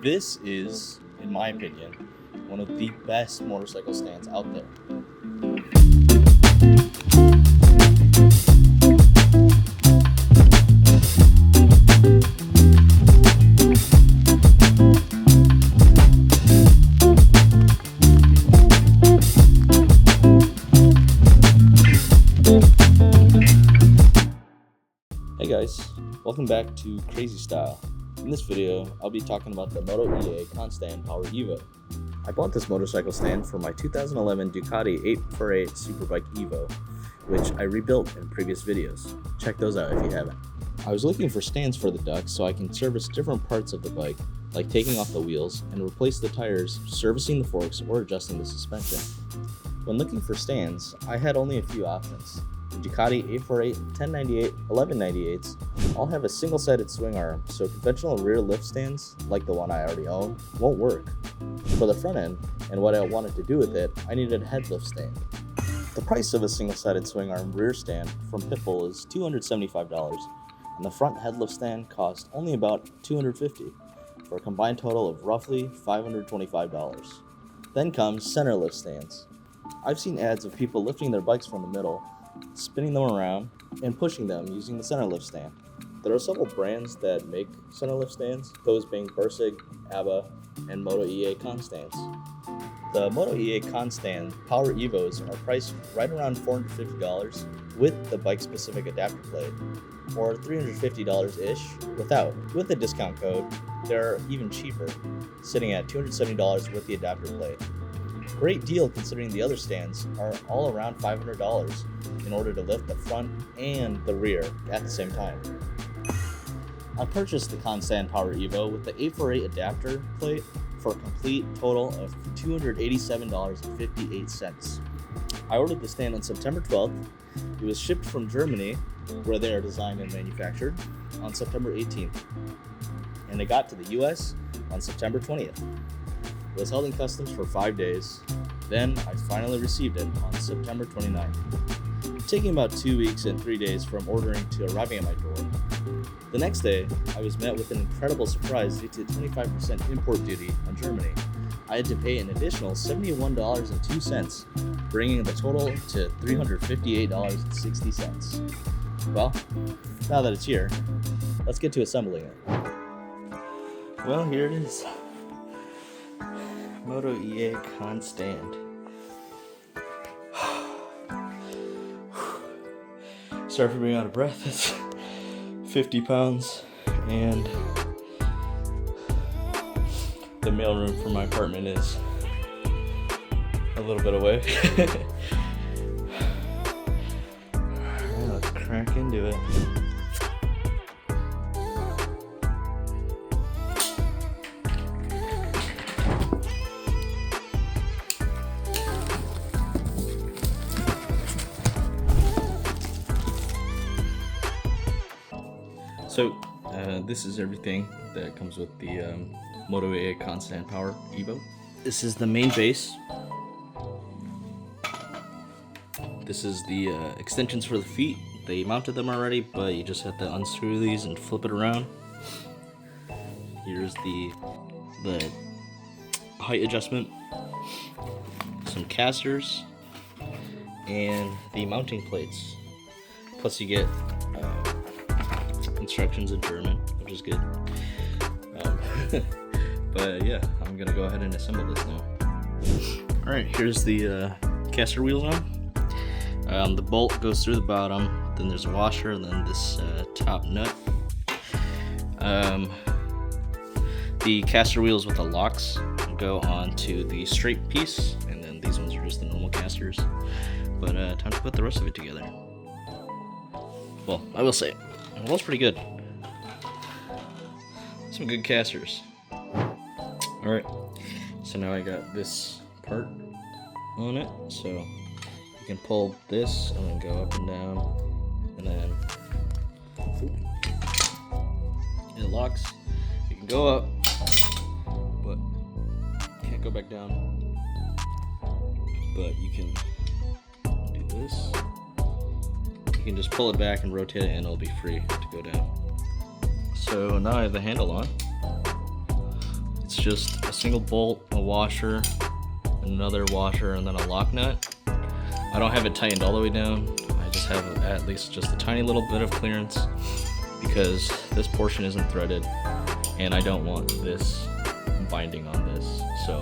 This is, in my opinion, one of the best motorcycle stands out there. Hey guys, welcome back to Crazy Style. In this video, I'll be talking about the MOTEA ConStands Power-Evo. I bought this motorcycle stand for my 2011 Ducati 848 Superbike Evo, which I rebuilt in previous videos. Check those out if you haven't. I was looking for stands for the Duck so I can service different parts of the bike, like taking off the wheels and replace the tires, servicing the forks, or adjusting the suspension. When looking for stands, I had only a few options. The Ducati 848, 1098, 1198s all have a single-sided swing arm, so conventional rear lift stands, like the one I already own, won't work. For the front end, and what I wanted to do with it, I needed a head lift stand. The price of a single-sided swing arm rear stand from Pitbull is $275, and the front head lift stand cost only about $250, for a combined total of roughly $525. Then comes center lift stands. I've seen ads of people lifting their bikes from the middle, spinning them around, and pushing them using the center lift stand. There are several brands that make center lift stands, those being Bursig, ABBA, and MOTEA ConStands. The MOTEA ConStands Power-Evos are priced right around $450 with the bike-specific adapter plate, or $350-ish without. With the discount code, they're even cheaper, sitting at $270 with the adapter plate. Great deal considering the other stands are all around $500 in order to lift the front and the rear at the same time. I purchased the ConStands Power-Evo with the 848 adapter plate for a complete total of $287.58. I ordered the stand on September 12th. It was shipped from Germany, where they are designed and manufactured, on September 18th. And it got to the US on September 20th. It was held in customs for 5 days. Then I finally received it on September 29th, taking about 2 weeks and 3 days from ordering to arriving at my door. The next day, I was met with an incredible surprise due to 25% import duty on Germany. I had to pay an additional $71.02, bringing the total to $358.60. Well, now that it's here, let's get to assembling it. Well, here it is. MOTEA ConStands. Sorry for being out of breath. It's 50 pounds, and the mailroom for my apartment is a little bit away. Alright, let's crack into it. So, this is everything that comes with the MOTEA ConStands Power-Evo. This is the main base. This is the extensions for the feet. They mounted them already, but you just have to unscrew these and flip it around. Here's the height adjustment, some casters, and the mounting plates. Plus you get instructions in German, which is good. But yeah, I'm gonna go ahead and assemble this now. Alright, here's the caster wheels on. The bolt goes through the bottom, then there's a washer, and then this top nut. The caster wheels with the locks go onto the straight piece, and then these ones are just the normal casters. But time to put the rest of it together. Well, I will say, it looks pretty good. Some good casters. Alright, so now I got this part on it, so you can pull this and then go up and down, and then it locks. You can go up, but you can't go back down. But you can do this. You can just pull it back and rotate it, and it'll be free to go down. So now I have the handle on. It's it's just a single bolt, a washer, another washer, and then a lock nut. I don't have it tightened all the way down. I just have at least just a tiny little bit of clearance because this portion isn't threaded and I don't want this binding on this. So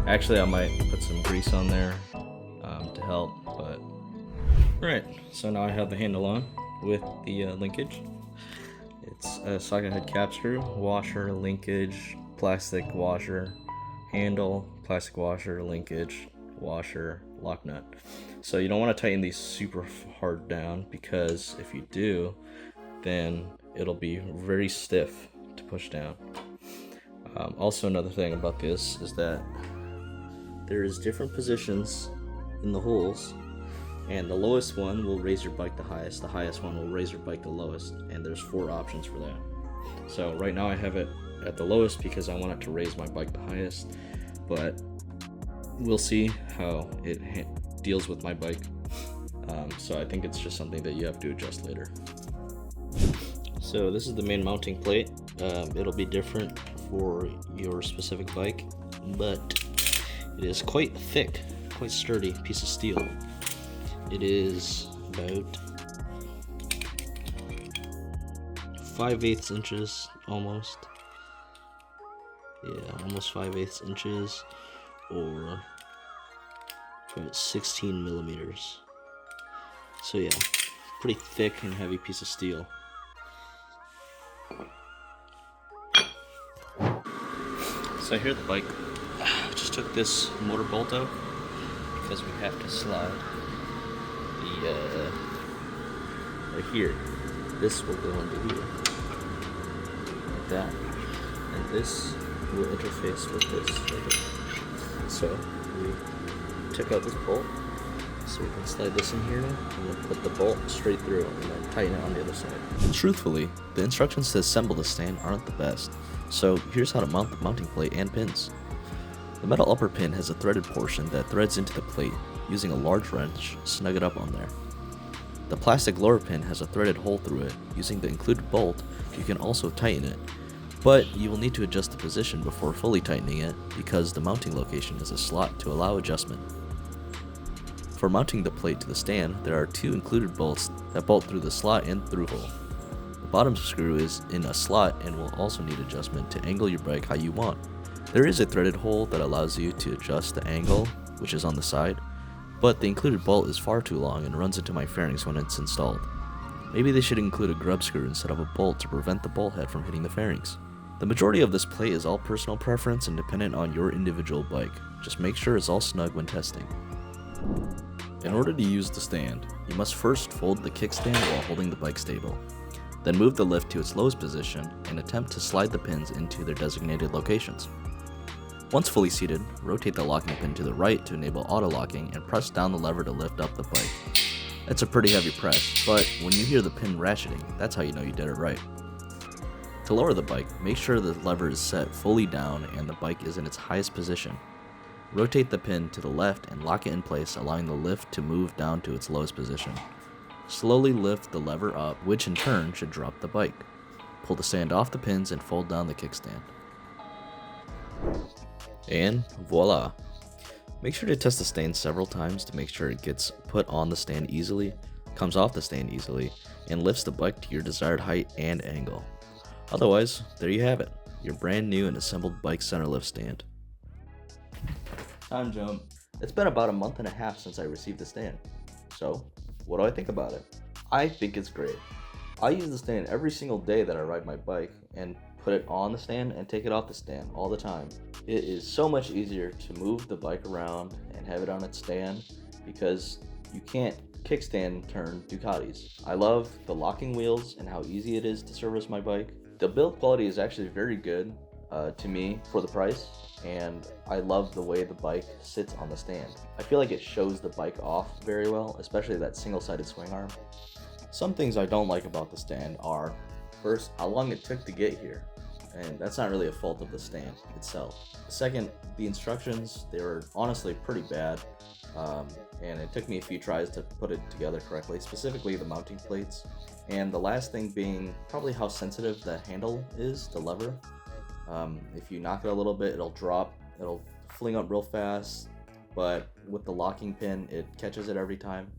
actually I might put some grease on there to help, but alright, so now I have the handle on with the linkage. It's a socket head cap screw, washer, linkage, plastic washer, handle, plastic washer, linkage, washer, lock nut. So you don't want to tighten these super hard down because if you do, then it'll be very stiff to push down. Also, another thing about this is that there is different positions in the holes, and the lowest one will raise your bike the highest one will raise your bike the lowest, and there's 4 options for that. So right now I have it at the lowest because I want it to raise my bike the highest, but we'll see how it deals with my bike. So I think it's just something that you have to adjust later. So this is the main mounting plate. It'll be different for your specific bike, but it is quite thick, quite sturdy piece of steel. It is about 5/8 inches, almost. Yeah, almost 5/8 inches, or about 16 millimeters. So yeah, pretty thick and heavy piece of steel. So here the bike, just took this motor bolt out because we have to slide the right here. This will go into here like that, and this will interface with this right here. So we took out this bolt so we can slide this in here now, and then put the bolt straight through and then tighten it on the other side. Truthfully, the instructions to assemble the stand aren't the best, so here's how to mount the mounting plate and pins. The metal upper pin has a threaded portion that threads into the plate. Using a large wrench, snug it up on there. The plastic lower pin has a threaded hole through it. Using the included bolt, you can also tighten it, but you will need to adjust the position before fully tightening it because the mounting location is a slot to allow adjustment. For mounting the plate to the stand, there are 2 included bolts that bolt through the slot and through hole. The bottom screw is in a slot and will also need adjustment to angle your bike how you want. There is a threaded hole that allows you to adjust the angle, which is on the side, but the included bolt is far too long and runs into my fairings when it's installed. Maybe they should include a grub screw instead of a bolt to prevent the bolt head from hitting the fairings. The majority of this plate is all personal preference and dependent on your individual bike. Just make sure it's all snug when testing. In order to use the stand, you must first fold the kickstand while holding the bike stable. Then move the lift to its lowest position and attempt to slide the pins into their designated locations. Once fully seated, rotate the locking pin to the right to enable auto-locking and press down the lever to lift up the bike. It's a pretty heavy press, but when you hear the pin ratcheting, that's how you know you did it right. To lower the bike, make sure the lever is set fully down and the bike is in its highest position. Rotate the pin to the left and lock it in place, allowing the lift to move down to its lowest position. Slowly lift the lever up, which in turn should drop the bike. Pull the stand off the pins and fold down the kickstand. And voila! Make sure to test the stand several times to make sure it gets put on the stand easily, comes off the stand easily, and lifts the bike to your desired height and angle. Otherwise, there you have it, your brand new and assembled bike center lift stand. Time jump. It's been about a month and a half since I received the stand. So, what do I think about it? I think it's great. I use the stand every single day that I ride my bike and put it on the stand and take it off the stand all the time. It is so much easier to move the bike around and have it on its stand because you can't kickstand turn Ducatis. I love the locking wheels and how easy it is to service my bike. The build quality is actually very good to me for the price, and I love the way the bike sits on the stand. I feel like it shows the bike off very well, especially that single-sided swing arm. Some things I don't like about the stand are, first, how long it took to get here, and that's not really a fault of the stand itself. Second, the instructions, they were honestly pretty bad, and it took me a few tries to put it together correctly, specifically the mounting plates. And the last thing being probably how sensitive the handle is, the lever. If you knock it a little bit, it'll drop, it'll fling up real fast, but with the locking pin, it catches it every time.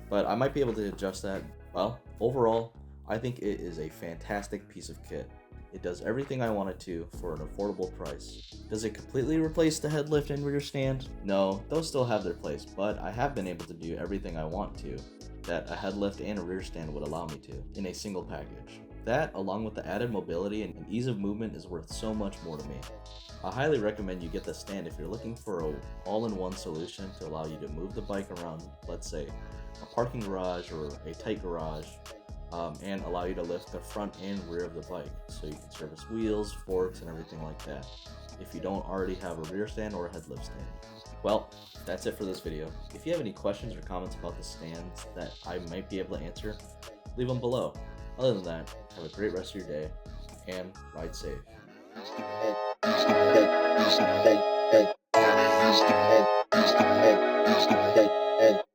But I might be able to adjust that. Well, overall, I think it is a fantastic piece of kit. It does everything I want it to for an affordable price. Does it completely replace the headlift and rear stand? No, those still have their place, but I have been able to do everything I want to that a headlift and a rear stand would allow me to in a single package. That, along with the added mobility and ease of movement, is worth so much more to me. I highly recommend you get the stand if you're looking for an all-in-one solution to allow you to move the bike around, let's say, a parking garage or a tight garage, and allow you to lift the front and rear of the bike so you can service wheels, forks, and everything like that if you don't already have a rear stand or a headlift stand. Well, that's it for this video. If you have any questions or comments about the stands that I might be able to answer, leave them below. Other than that, have a great rest of your day and ride safe.